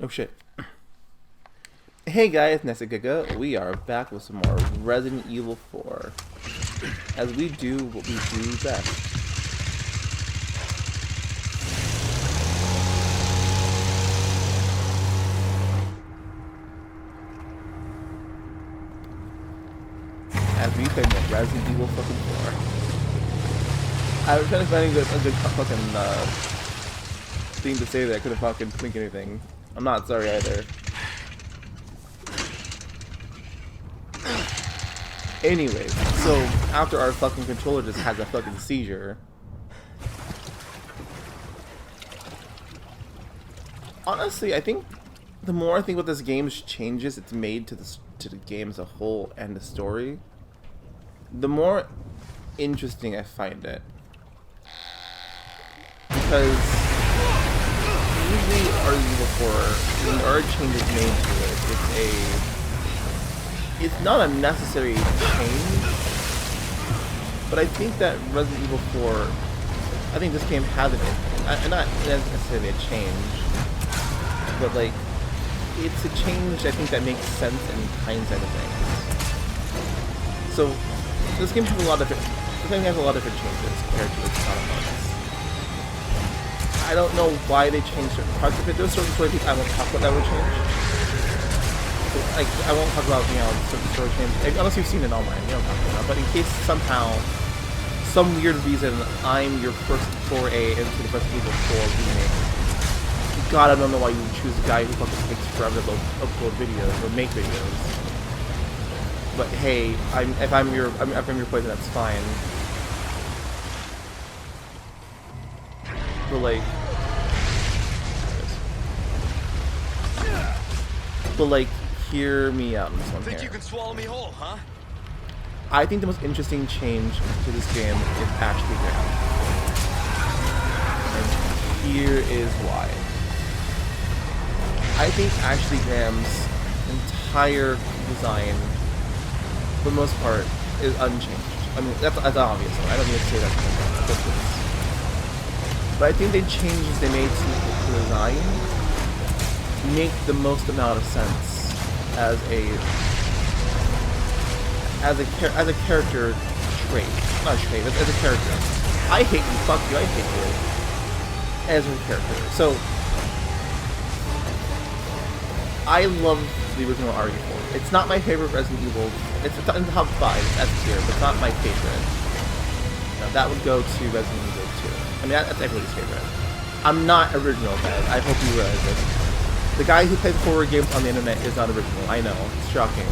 Oh shit. Hey guys, Nessigaga. We are back with some more Resident Evil 4. As we do what we do best. As we play more Resident Evil fucking 4. I was trying to find a good fucking thing to say that I couldn't fucking think anything. I'm not sorry either. Anyways, so after our fucking controller just has a fucking seizure. Honestly, I think the more I think about this game's changes it's made to the game as a whole and the story, the more interesting I find it. Because usually Resident Evil 4, when there are changes made to it, it's not a necessary change, but I think that Resident Evil 4, I think this game has not necessarily a change, but like, it's a change I think that makes sense in hindsight of things. So, this game has a lot of different changes compared to its counterparts. I don't know why they changed certain parts of it. There's certain story I won't talk about that would change. Like, I won't talk about, you know, certain story changes, unless you've seen it online, you don't talk about that. But in case somehow, some weird reason, I'm your first foray into the Resident Evil 4 remake, God, I don't know why you would choose a guy who fucking takes forever to upload videos or make videos. But hey, if I'm your poison, that's fine. But like, hear me out on this one here. Think you can swallow me whole, huh? I think the most interesting change to this game is Ashley Graham. And here is why. I think Ashley Graham's entire design, for the most part, is unchanged. I mean, that's obvious. I don't need to say that. But I think the changes they made to the design make the most amount of sense as a character trait. Not a trait, but as a character. I hate you, fuck you, I hate you. As a character. So, I love the original RE4. It's not my favorite Resident Evil. It's in the top 5, that's tier, but it's not my favorite. Now, that would go to Resident Evil 2. I mean, that's everybody's favorite. I'm not original, guys. I hope you realize this. The guy who plays horror games on the internet is not original. I know. It's shocking.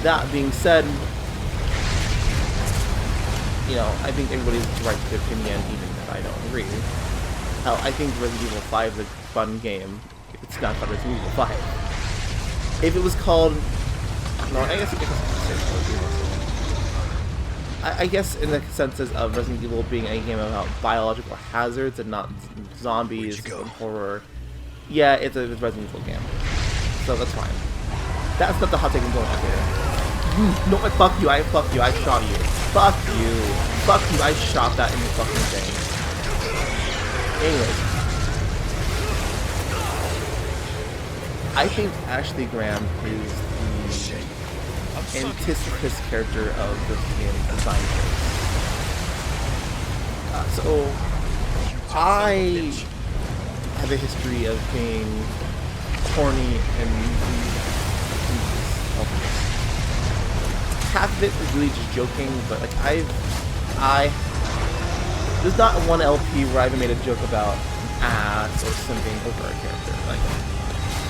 That being said, you know, I think everybody's right to their opinion, even if I don't agree. Hell, I think Resident Evil 5 is a fun game. It's not called Resident Evil 5. If it was called... No, I guess it could say Resident Evil. I guess in the senses of Resident Evil being a game about biological hazards and not zombies and horror, yeah, it's a Resident Evil game. So that's fine. That's not the hot take I'm going on here. No, fuck you, I shot you. Fuck you. Fuck you, I shot that in the fucking thing. Anyways. I think Ashley Graham is the antithesis character of the game's design choice. So, I have a history of being corny and half of it is really just joking, but like there's not one LP where I even made a joke about ass or something over a character. Like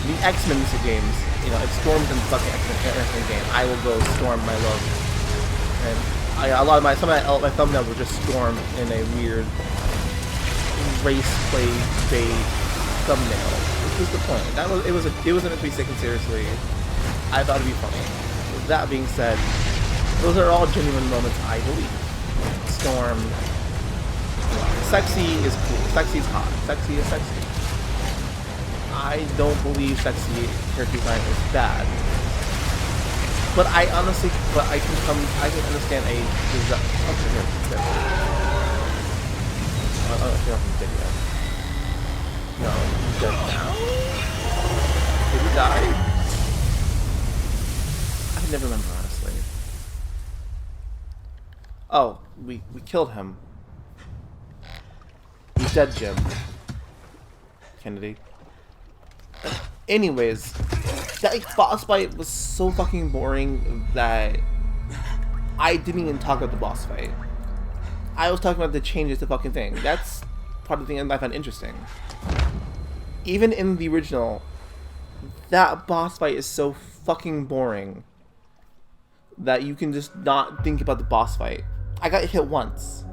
the X-Men music games, you know, if Storm's in the fucking X-Men game, I will go Storm my love. And some of my thumbnails were just Storm in a weird race play bait thumbnail. Which was the point. It wasn't meant to be taken seriously. I thought it'd be funny. With that being said, those are all genuine moments, I believe. Storm. Sexy is cool. Sexy is hot. Sexy is sexy. I don't believe sexy character design is bad. But I can understand a design. Okay, here. No. dead now? Did he die? I can never remember, honestly. Oh, we killed him. He's dead, Jim. Kennedy. Anyways, that boss fight was so fucking boring that I didn't even talk about the boss fight. I was talking about the changes to fucking thing. That's part of the thing I found interesting. Even in the original, that boss fight is so fucking boring that you can just not think about the boss fight. I got hit once.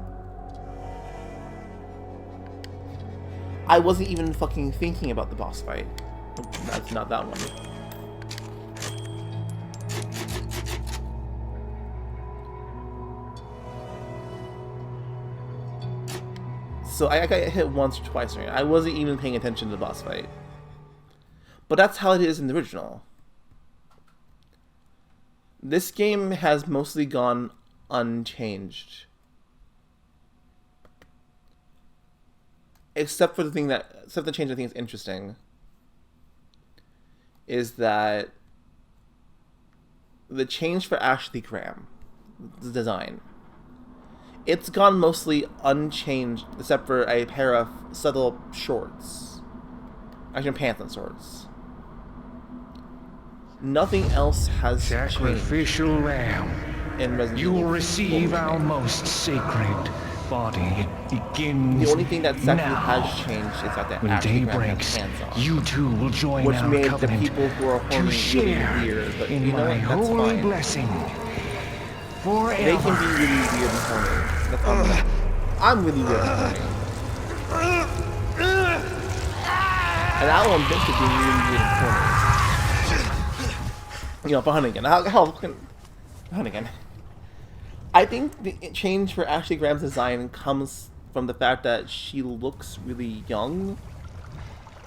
I wasn't even fucking thinking about the boss fight. That's not that one. So I got hit once or twice, right? I wasn't even paying attention to the boss fight. But that's how it is in the original. This game has mostly gone unchanged. Except for the change I think is interesting is that the change for Ashley Graham, the design, it's gone mostly unchanged except for a pair of subtle shorts. Actually, pants and shorts. Nothing else has Sacrificial changed. lamb, In Resident you will Evil receive our remake. most sacred body. It begins The only thing that exactly now. has changed is that the When Ashley day Graham breaks, has hands on. you too will join Which our made the covenant people who are to horny really share weird, but in you know my what? That's holy fine. blessing They forever. can be really weird and horny. That's fine. I'm really weird and horny. And I'll admit to being really weird and horny. You know, for Hunnigan. Hunnigan. I think the change for Ashley Graham's design comes from the fact that she looks really young.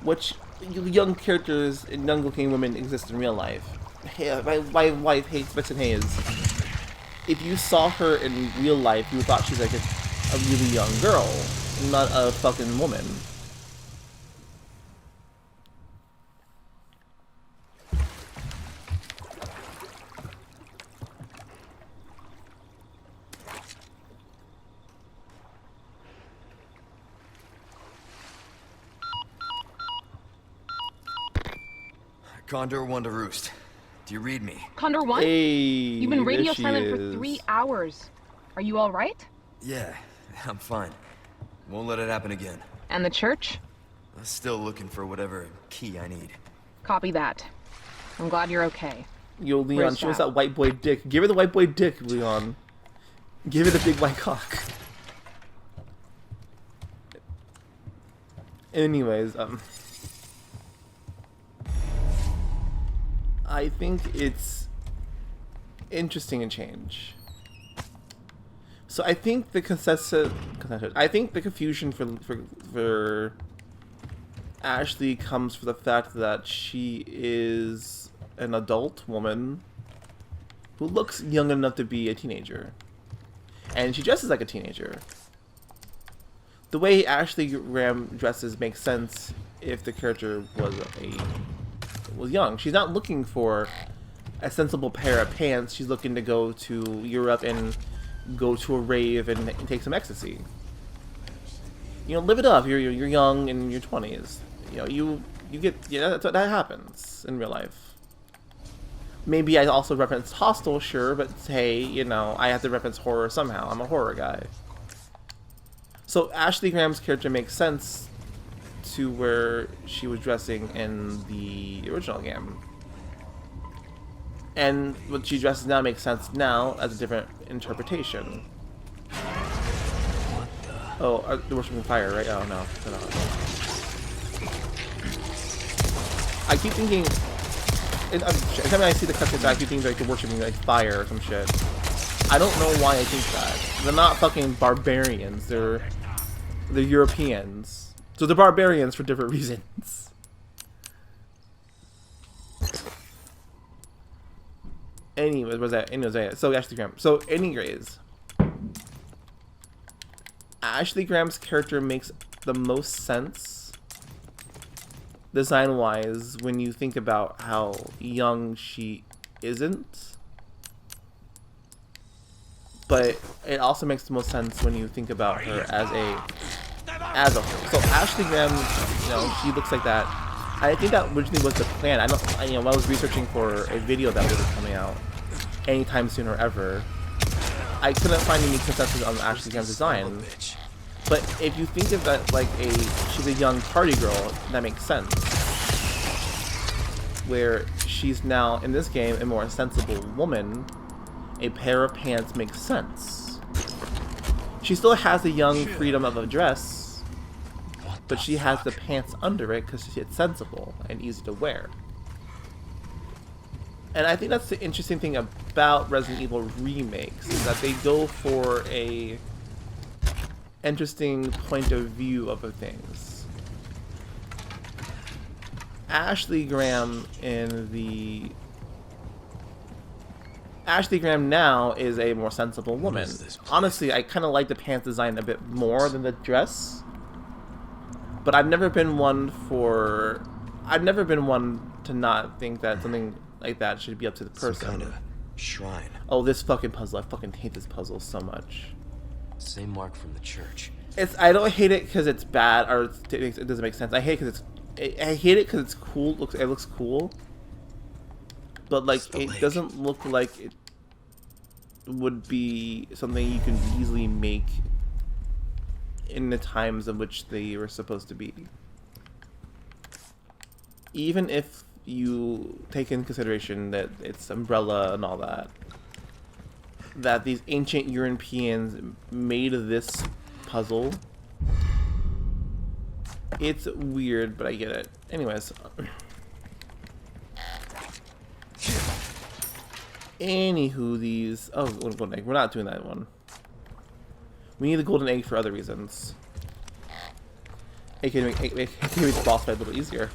Which, young characters and young looking women exist in real life. Hey, my wife hates Vixen Hayes. If you saw her in real life, you thought she's like a really young girl, not a fucking woman. Condor 1 to Roost. Do you read me? Condor 1? Hey, You've been radio there she silent is. for 3 hours. Are you alright? Yeah, I'm fine. Won't let it happen again. And the church? I'm still looking for whatever key I need. Copy that. I'm glad you're okay. Yo, Leon, Where's show us that? that white boy dick. Give her the white boy dick, Leon. Give it a big white cock. Anyways, I think it's interesting to change. So I think the I think the confusion for Ashley comes from the fact that she is an adult woman who looks young enough to be a teenager, and she dresses like a teenager. The way Ashley Graham dresses makes sense if the character was young. She's not looking for a sensible pair of pants. She's looking to go to Europe and go to a rave and take some ecstasy. You know, live it up. You're young in your 20s. You know, you get, yeah, that happens in real life. Maybe I also reference Hostel, sure, but hey, you know, I have to reference horror somehow. I'm a horror guy. So Ashley Graham's character makes sense to where she was dressing in the original game. And what she dresses now makes sense now as a different interpretation. What the? Oh, they're worshiping fire, right? Oh, no. I keep thinking... Every time I see the cutscenes, I keep thinking like they're worshiping like fire or some shit. I don't know why I think that. They're not fucking barbarians. They're Europeans. So they're barbarians for different reasons. Anyways, what's that? Anyways, so Ashley Graham. So anyways, Ashley Graham's character makes the most sense design-wise when you think about how young she isn't. But it also makes the most sense when you think about her as a whole. So Ashley Graham, you know, she looks like that. I think that originally was the plan. You know, when I was researching for a video that wasn't coming out anytime soon or ever, I couldn't find any consensus on Ashley Graham's design. But if you think of that like she's a young party girl, that makes sense. Where she's now, in this game, a more sensible woman, a pair of pants makes sense. She still has the young freedom of a dress, but she has the pants under it because it's sensible and easy to wear. And I think that's the interesting thing about Resident Evil remakes, is that they go for a interesting point of view of things. Ashley Graham now is a more sensible woman. Honestly, I kind of like the pants design a bit more than the dress. But I've never been one to not think that something like that should be up to the person. Some kind of shrine. Oh, this fucking puzzle. I fucking hate this puzzle so much. Same mark from the church. I don't hate it because it's bad or it doesn't make sense. I hate it because it's cool. It looks cool. But like it doesn't look like it would be something you can easily make in the times in which they were supposed to be. Even if you take in consideration that it's Umbrella and all that, that these ancient Europeans made this puzzle. It's weird, but I get it. Anyways. Anywho, these... Oh, golden egg. We're not doing that one. We need the golden egg for other reasons. It can make the boss fight a little easier.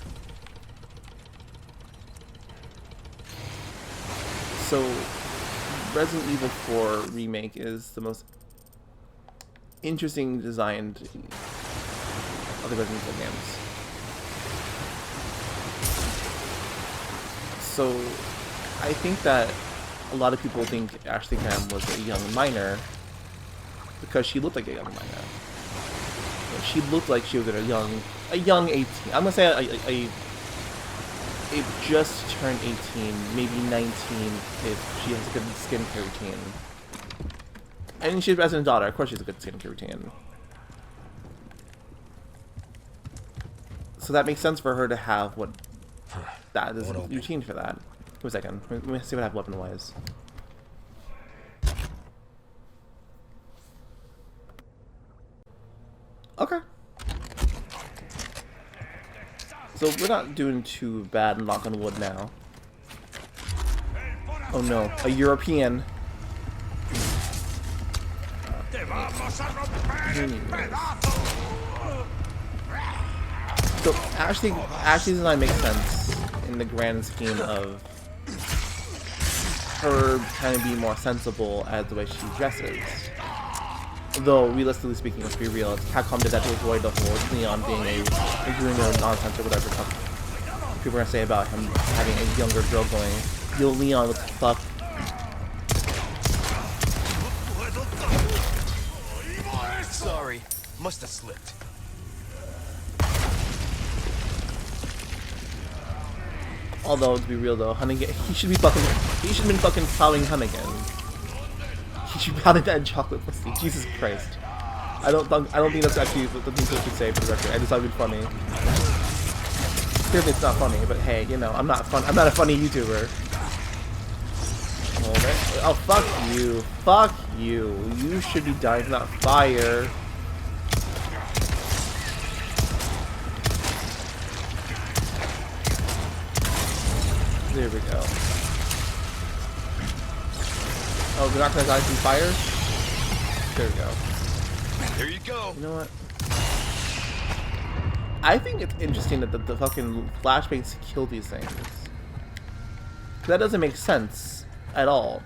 So, Resident Evil 4 Remake is the most interesting designed of the Resident Evil games. So, I think that a lot of people think Ashley Graham was a young minor because she looked like a young minor. She looked like she was a young 18. I'm gonna say a just turned 18, maybe 19 if she has a good skincare routine. And she's a resident daughter, of course she has a good skincare routine. So that makes sense for her to have what that is a routine for that. Wait a second, let me see what I have weapon-wise. Okay. So we're not doing too bad, knock on wood now. Oh no, a European. So Ashley's design makes sense in the grand scheme of her trying to be more sensible as the way she dresses. Though, realistically speaking, let's be real, Capcom did that to avoid the whole Leon being a junior nonsense or whatever people are gonna say about him having a younger girl going, yo Leon, what the fuck? Sorry, must have slipped. Although, to be real though, Hunnigan, he should have been fucking plowing Hunnigan. He should be pounding that in chocolate pussy. Jesus Christ. I don't think that's actually the thing that should say for the record. I just thought it'd be funny. Clearly it's not funny, but hey, you know, I'm not a funny YouTuber. Oh, fuck you. Fuck you. You should be dying from that fire. There we go. Oh, they're not gonna die from fire? There we go. There you go. You know what? I think it's interesting that the fucking flashbangs kill these things. That doesn't make sense at all.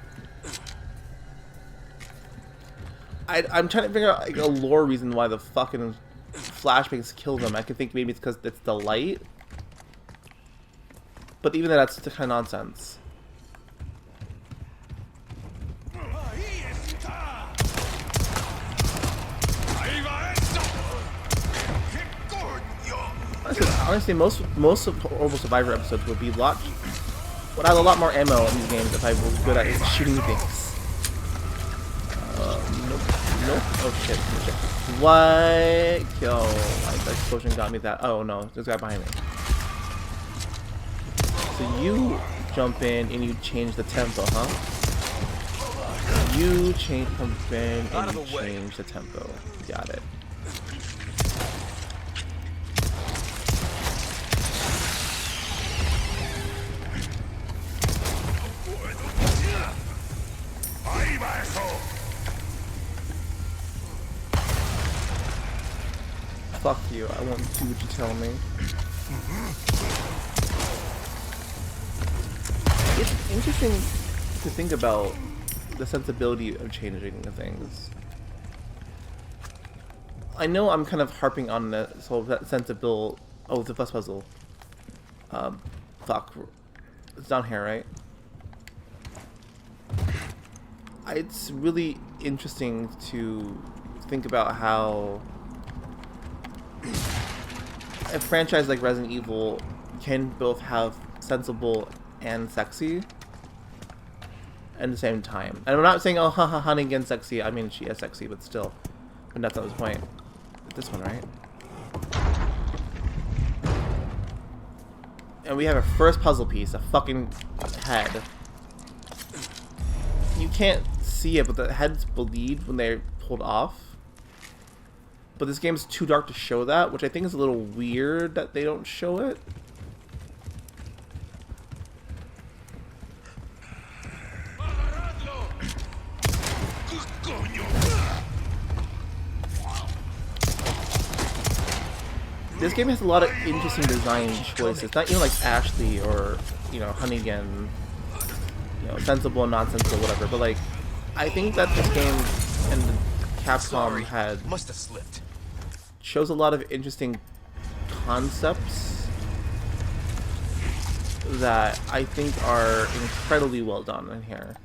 I'm trying to figure out like a lore reason why the fucking flashbangs kill them. I can think maybe it's because it's the light. But even that's the kind of nonsense. Honestly, most of Horrorble Survivor episodes would would have a lot more ammo in these games if I was good at shooting things. Nope. Nope. Oh shit. What? Yo, that explosion got me that. Oh no, there's a guy behind me. So you jump in and you change the tempo, huh? You jump in and you change the tempo. Got it. Fuck you, I won't do what you tell me. It's interesting to think about the sensibility of changing things. I know I'm kind of harping on this whole sensibility. Oh, the bus puzzle. Fuck. It's down here, right? It's really interesting to think about how a franchise like Resident Evil can both have sensible and sexy at the same time. And I'm not saying, oh, haha, honey again sexy. I mean, she is sexy, but still. But that's not the point. This one, right? And we have a first puzzle piece, a fucking head. You can't see it, but the heads bleed when they're pulled off. But this game's too dark to show that, which I think is a little weird that they don't show it. This game has a lot of interesting design choices. Not even like Ashley or, you know, Honeygan, you know, sensible and non-sensible, whatever. But like, I think that this game and Capcom must have slipped. Shows a lot of interesting concepts that I think are incredibly well done in here.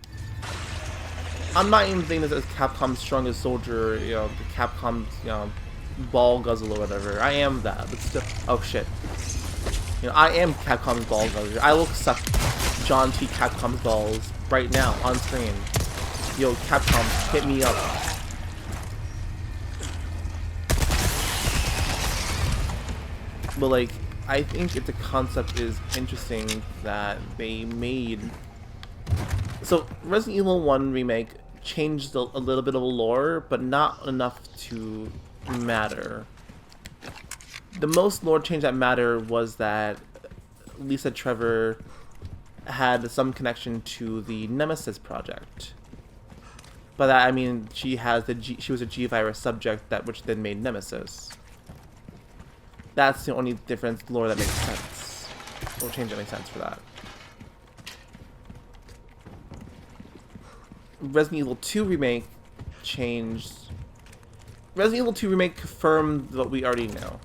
I'm not even thinking this as Capcom's strongest soldier, you know, the Capcom's, you know, ball guzzle or whatever. I am that, but still. Oh shit. You know, I am Capcom's ball guzzler. I will suck John T. Capcom's balls right now on screen. Yo, Capcom, hit me up. But like, I think the concept is interesting that they made. So Resident Evil 1 Remake changed a little bit of lore, but not enough to matter. The most lore change that mattered was that Lisa Trevor had some connection to the Nemesis project. By that I mean she was a G-Virus subject that which then made Nemesis. That's the only difference lore that makes sense. Or change that makes sense for that. Resident Evil 2 Remake changed. Resident Evil 2 Remake confirmed what we already know.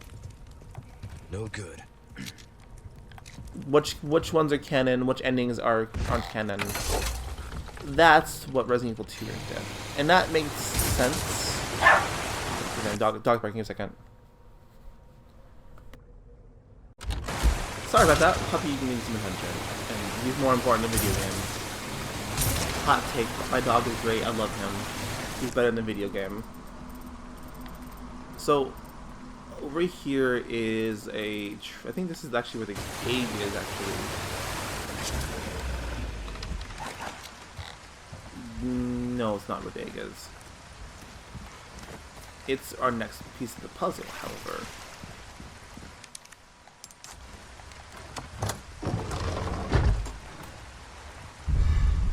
No good. Which ones are canon, which endings aren't canon. That's what Resident Evil 2 did. And that makes sense. Dog barking a second. Sorry about that. Puppy needs some attention. And he's more important than video games. Hot take. My dog is great. I love him. He's better than the video game. So, over here is a... I think this is actually where the cave is, actually. No, it's not where the egg is. It's our next piece of the puzzle, however.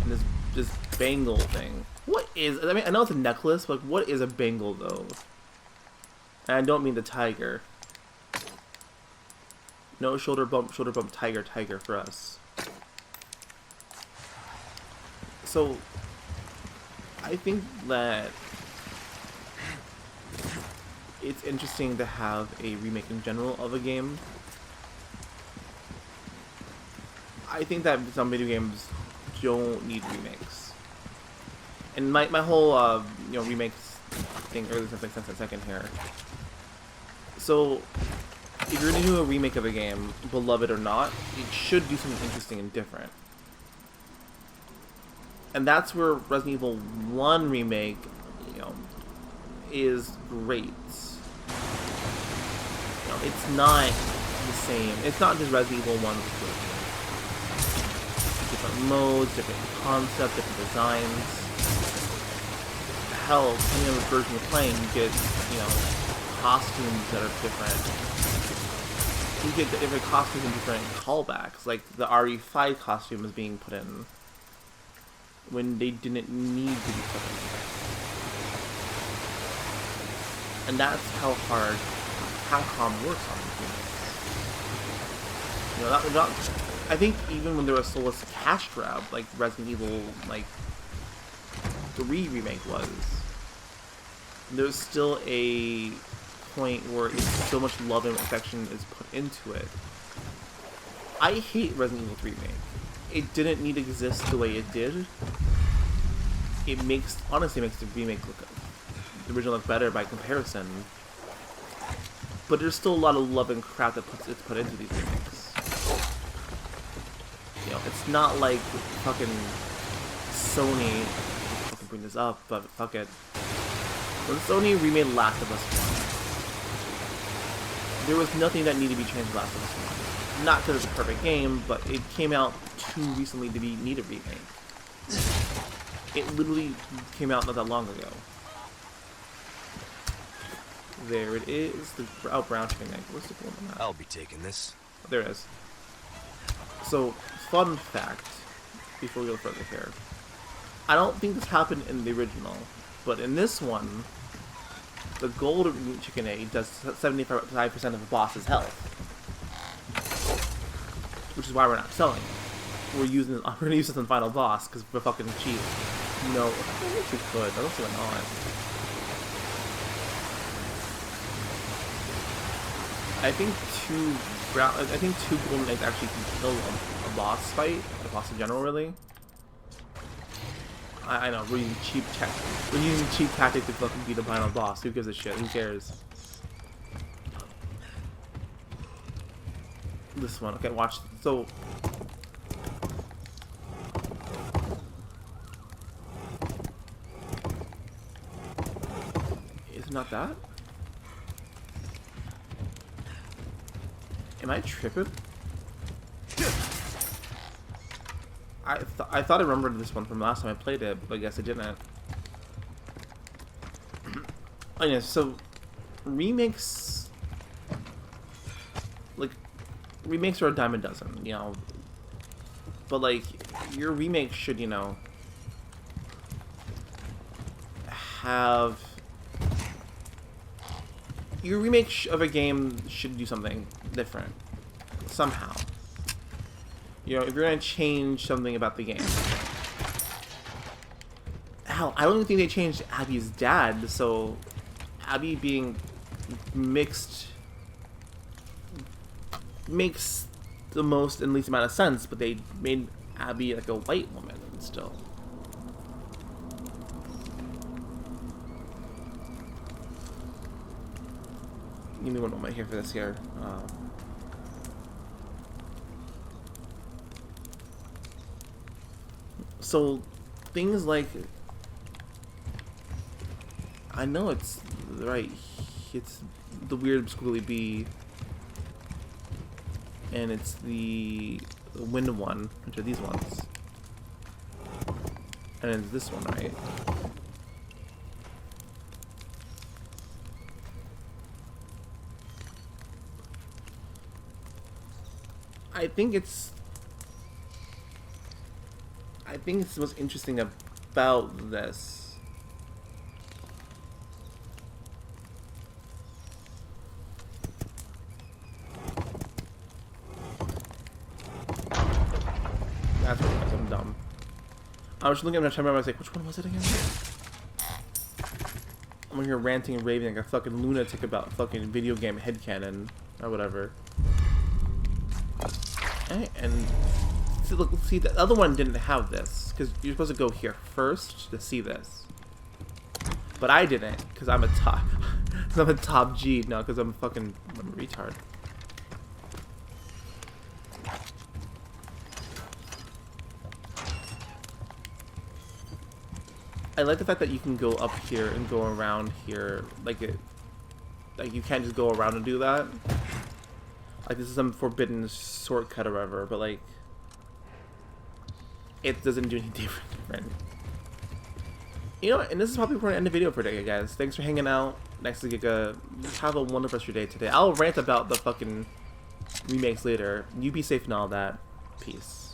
And this bangle thing. What is... I mean, I know it's a necklace, but what is a bangle, though? And I don't mean the tiger. No shoulder bump, tiger for us. So, I think that it's interesting to have a remake in general of a game. I think that some video games don't need remakes. And my whole remakes thing earlier doesn't make sense in a second here. So if you're gonna do a remake of a game, beloved or not, it should do something interesting and different. And that's where Resident Evil 1 remake, is great. It's not the same. It's not just Resident Evil 1 with different modes, different concepts, different designs. Hell, depending on the version you're playing, you get, costumes that are different. You get different costumes and different callbacks, like the RE5 costume is being put in when they didn't need to be put in. And that's how hard Capcom works on these games. I think even when there was soulless cash grab, like Resident Evil 3 remake was, there's still a point where so much love and affection is put into it. I hate Resident Evil 3 remake. It didn't need to exist the way it did. It honestly makes the remake look the original look better by comparison. But there's still a lot of love and crap that it's put into these remakes. It's not like fucking Sony. I'll fucking bring this up, but fuck it. When Sony remade Last of Us 1, there was nothing that needed to be changed in Last of Us 1. Not because it's a perfect game, but it came out too recently to need a remake. It literally came out not that long ago. There it is, the brown chicken egg. What's the goal on that? I'll be taking this. There it is. So, fun fact, before we go further here. I don't think this happened in the original, but in this one, the gold chicken egg does 75% of the boss's health. Which is why we're not selling it. We're gonna use this on the final boss, because we're fucking cheap. No, I wish we could, I don't see why not. I think two golden eggs actually can kill a boss fight, a boss in general, really. I know, we're using cheap tactics to fucking beat a final boss. Who gives a shit? Who cares? This one, okay, watch. So, is it not that? Am I tripping? I thought I remembered this one from last time I played it, but I guess I didn't. Oh yeah, so remakes are a dime a dozen, but your remake should, have your remake of a game should do something different somehow. If you're gonna change something about the game. Hell, I don't even think they changed Abby's dad, so Abby being mixed makes the most and least amount of sense, but they made Abby like a white woman still. Give me one moment here for this here. So, things like... I know it's... Right. It's the weird squiggly bee. And it's the wind one, which are these ones. And it's this one, right? I think it's the most interesting about this. That's what it was. I'm dumb. I was looking at my camera. I was like, which one was it again? I'm here ranting and raving like a fucking lunatic about fucking video game headcanon or whatever. And See, look, see, the other one didn't have this, because you're supposed to go here first to see this. But I didn't, because I'm a top... Because I'm a top G, no, because I'm a retard. I like the fact that you can go up here and go around here, like you can't just go around and do that. Like this is some forbidden shortcut or whatever, but like it doesn't do anything different. You know, and this is probably where we're gonna end the video for today, guys. Thanks for hanging out. Next to Giga, have a wonderful rest of your day today. I'll rant about the fucking remakes later. You be safe and all that. Peace.